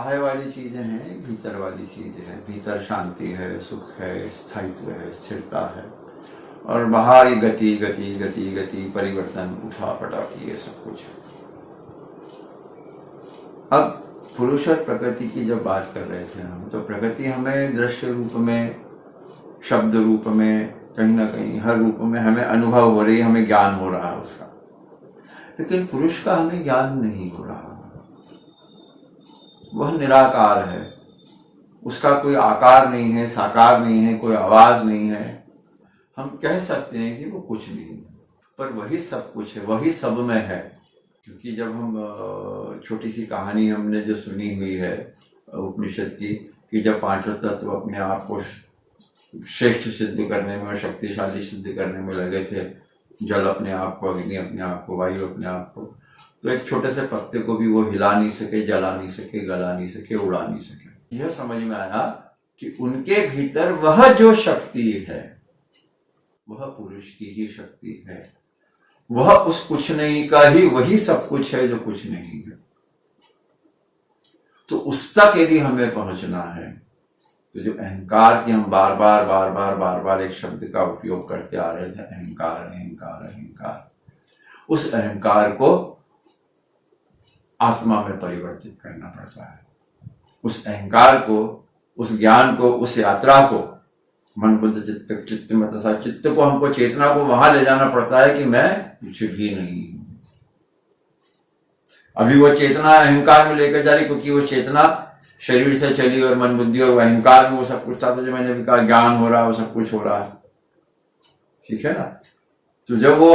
बाहर वाली चीजें हैं, भीतर वाली चीजें हैं। भीतर शांति है, सुख है, स्थायित्व है, स्थिरता है, और बाहर ही गति गति गति गति, परिवर्तन, उठा पटक, ये सब कुछ है। अब पुरुष और प्रकृति की जब बात कर रहे थे हम, तो प्रकृति हमें दृश्य रूप में, शब्द रूप में, कहीं ना कहीं हर रूप में हमें अनुभव हो रही है, हमें ज्ञान हो रहा है उसका। लेकिन पुरुष का हमें ज्ञान नहीं हो रहा। वह निराकार है, उसका कोई आकार नहीं है, साकार नहीं है, कोई आवाज नहीं है। हम कह सकते हैं कि वो कुछ नहीं है, पर वही सब कुछ है, वही सब में है। क्योंकि जब हम छोटी सी कहानी हमने जो सुनी हुई है उपनिषद की, कि जब पांचों तत्व अपने आप को श्रेष्ठ सिद्ध करने में और शक्तिशाली सिद्ध करने में लगे थे, जल अपने आप को, अग्नि अपने आप को, वायु अपने आप को, तो एक छोटे से पत्ते को भी वो हिला नहीं सके, जला नहीं सके, गला नहीं सके, उड़ा नहीं सके। यह समझ में आया कि उनके भीतर वह जो शक्ति है वह पुरुष की ही शक्ति है। वह उस कुछ नहीं का ही वही सब कुछ है जो कुछ नहीं है। तो उस तक यदि हमें पहुंचना है, तो जो अहंकार की हम बार बार एक शब्द का उपयोग करते आ रहे थे, अहंकार अहंकार अहंकार, उस अहंकार को आत्मा में परिवर्तित करना पड़ता है। उस अहंकार को, उस ज्ञान को, उस यात्रा को, मन बुद्ध चित्त चित्त में तथा चित्त को, हमको चेतना को वहां ले जाना पड़ता है कि मैं कुछ भी नहीं हूं। अभी वो चेतना अहंकार में लेकर जा रही, क्योंकि वो चेतना शरीर से चली और मन बुद्धि और अहंकार में वो सब कुछ था। तो जो मैंने भी कहा ज्ञान हो रहा है, वो सब कुछ हो रहा है, ठीक है ना। तो जब वो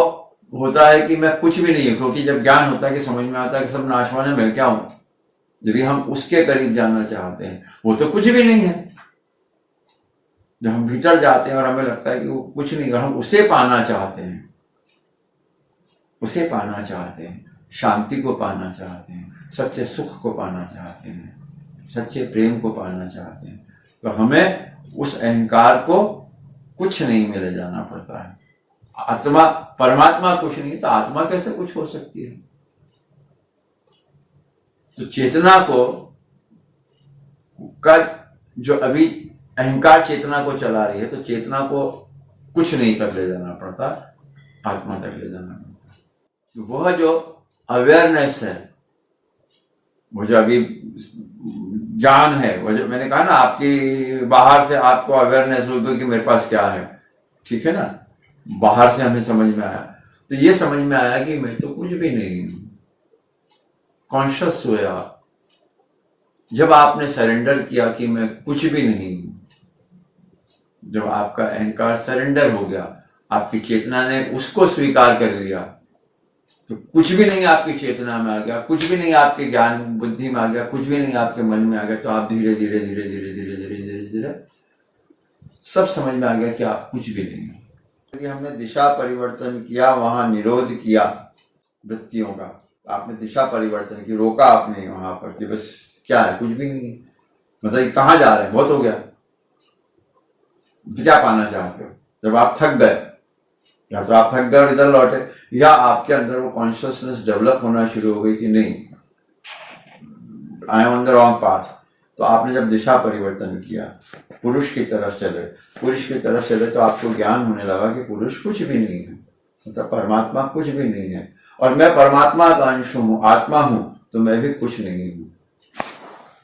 होता है कि मैं कुछ भी नहीं हूं, क्योंकि जब ज्ञान होता है कि समझ में आता है कि सब नाशवान है, मैं क्या हूं। यदि हम उसके करीब जाना चाहते हैं, वो तो कुछ भी नहीं है। जब हम भीतर जाते हैं और हमें लगता है कि वो कुछ नहीं, और हम उसे पाना चाहते हैं, उसे पाना चाहते हैं, शांति को पाना चाहते हैं, सच्चे सुख को पाना चाहते हैं, सच्चे प्रेम को पाना चाहते हैं, तो हमें उस अहंकार को कुछ नहीं में ले जाना पड़ता है। आत्मा, परमात्मा कुछ नहीं, तो आत्मा कैसे कुछ हो सकती है। तो चेतना को का जो अभी अहंकार चेतना को चला रही है, तो चेतना को कुछ नहीं तक ले जाना पड़ता, आत्मा तक ले जाना पड़ता। वह जो अवेयरनेस है, वो जो अभी ज्ञान है, वो जो मैंने कहा ना, आपकी बाहर से आपको अवेयरनेस होगी कि मेरे पास क्या है, ठीक है ना, बाहर से हमें समझ में आया। तो ये समझ में आया कि मैं तो कुछ भी नहीं हूं। कॉन्शियस हुए आप, जब आपने सरेंडर किया कि मैं कुछ भी नहीं हूं, जब आपका अहंकार सरेंडर हो गया, आपकी चेतना ने उसको स्वीकार कर लिया, तो कुछ भी नहीं आपकी चेतना में आ गया, कुछ भी नहीं आपके ज्ञान बुद्धि में आ गया, कुछ भी नहीं आपके मन में आ गया, तो आप धीरे धीरे धीरे धीरे धीरे धीरे धीरे धीरे सब समझ में आ गया कि आप कुछ भी नहीं। यदि हमने दिशा परिवर्तन किया, वहां निरोध किया वृत्तियों का, आपने दिशा परिवर्तन की, रोका आपने वहां पर कि बस क्या है, कुछ भी नहीं, मतलब कहाँ जा रहे हैं, बहुत हो गया, क्या पाना चाहते हो। जब आप थक गए, या तो आप थक गए और इधर लौटे, या आपके अंदर वो कॉन्शियसनेस डेवलप होना शुरू हो गई कि नहीं, I am on the wrong path, तो आपने जब दिशा परिवर्तन किया, पुरुष की तरफ चले, पुरुष की तरफ चले, तो आपको ज्ञान होने लगा कि पुरुष कुछ भी नहीं है, मतलब परमात्मा कुछ भी नहीं है, और मैं परमात्मा का अंश हूं, आत्मा हूं, तो मैं भी कुछ नहीं हूं।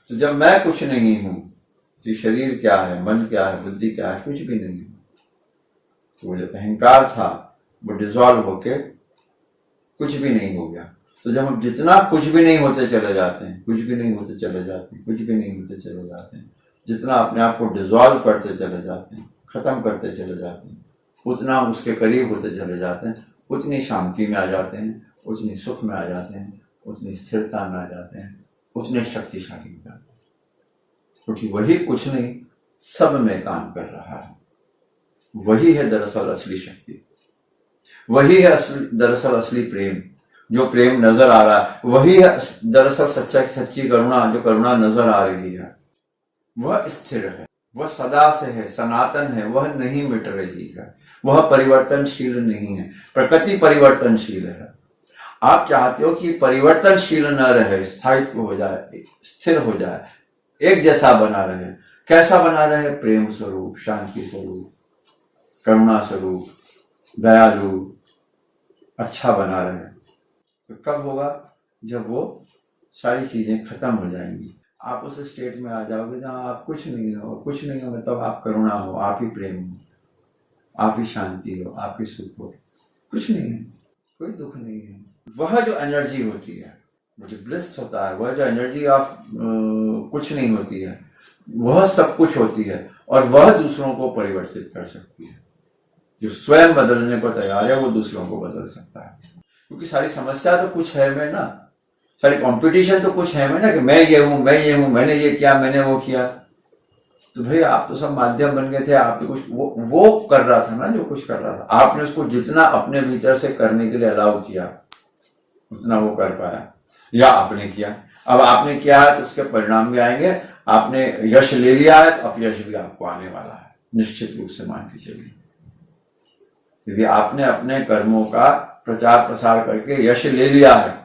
तो जब मैं कुछ नहीं हूं, तो शरीर क्या है, मन क्या है, बुद्धि क्या है, कुछ भी नहीं। तो वो जो अहंकार था वो डिसॉल्व होके कुछ भी नहीं हो गया। तो जब हम जितना कुछ भी नहीं होते चले जाते हैं, कुछ भी नहीं होते चले जाते हैं, कुछ भी नहीं होते चले जाते हैं, जितना अपने आप को डिसॉल्व करते चले जाते हैं, खत्म करते चले जाते हैं, उतना उसके करीब होते चले जाते हैं, उतनी शांति में आ जाते हैं, उतनी सुख में आ जाते हैं, उतनी स्थिरता में आ जाते हैं, उतने शक्तिशाली हो जाते हैं, क्योंकि वही कुछ नहीं सब में काम कर रहा है। वही है दरअसल असली शक्ति, वही है दरअसल असली प्रेम। जो प्रेम नजर आ रहा है वही है दरअसल सच्ची करुणा। जो करुणा नजर आ रही है वह स्थिर है, वह सदा से है, सनातन है, वह नहीं मिट रही है, वह परिवर्तनशील नहीं है। प्रकृति परिवर्तनशील है। आप चाहते हो कि परिवर्तनशील न रहे, स्थायित्व हो जाए, स्थिर हो जाए, एक जैसा बना रहे। कैसा बना रहे? प्रेम स्वरूप, शांति स्वरूप, करुणा स्वरूप, दयालु, अच्छा बना रहे। तो कब होगा? जब वो सारी चीजें खत्म हो जाएंगी, आप उस स्टेट में आ जाओगे जहाँ आप कुछ नहीं हो, कुछ नहीं हो मतलब आप करुणा हो, आप ही प्रेम हो, आप ही शांति हो, आप ही सुख हो, कुछ नहीं है, कोई दुख नहीं है। वह जो एनर्जी होती है, वो जो ब्लिस होता है, वह जो एनर्जी ऑफ कुछ नहीं होती है, वह सब कुछ होती है और वह दूसरों को परिवर्तित कर सकती है। जो स्वयं बदलने को तैयार है वो दूसरों को बदल सकता है, क्योंकि सारी समस्या तो कुछ है में ना, सारी कंपटीशन तो कुछ है में ना, कि मैं ये हूँ, मैं ये हूँ, मैंने ये किया, मैंने वो किया। तो भाई आप तो सब माध्यम बन गए थे, आप कुछ वो कर रहा था ना जो कुछ कर रहा था, आपने उसको जितना अपने भीतर से करने के लिए अलाउ किया उतना वो कर पाया, या आपने किया। अब आपने किया है तो उसके परिणाम भी आएंगे। आपने यश ले लिया है तो अपयश भी आपको आने वाला है, निश्चित रूप से मान के चलिए। यदि आपने अपने कर्मों का प्रचार प्रसार करके यश ले लिया है,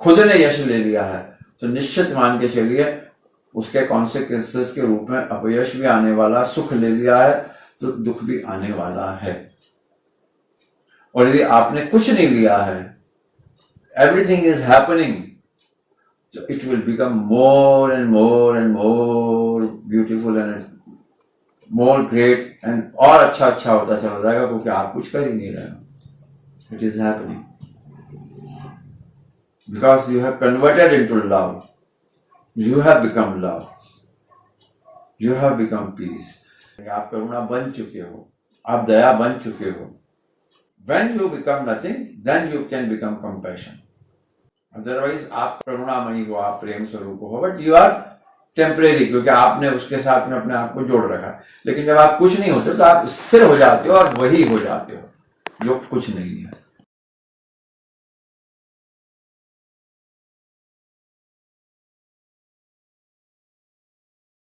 खुद ने यश ले लिया है, तो निश्चित मान के चलिए उसके कॉन्सिक्वेंसेस के रूप में अपयश भी आने वाला। सुख ले लिया है तो दुख भी आने वाला है। और यदि आपने कुछ नहीं लिया है, everything is happening, so it will become more and more and more beautiful and more great, and और अच्छा अच्छा होता चला जाएगा, क्योंकि आप कुछ कर ही नहीं रहे हो। It is happening because you have converted into love. You have become love. You have become peace. आप करुणा बन चुके हो, आप दया बन चुके हो। When you become nothing, then you can become compassion. Otherwise आप करुणामयी हो, आप प्रेम स्वरूप हो, बट यू आर टेम्परेरी, क्योंकि आपने उसके साथ में अपने आप को जोड़ रखा है। लेकिन जब आप कुछ नहीं होते तो आप स्थिर हो जाते हो और वही हो जाते हो जो कुछ नहीं है।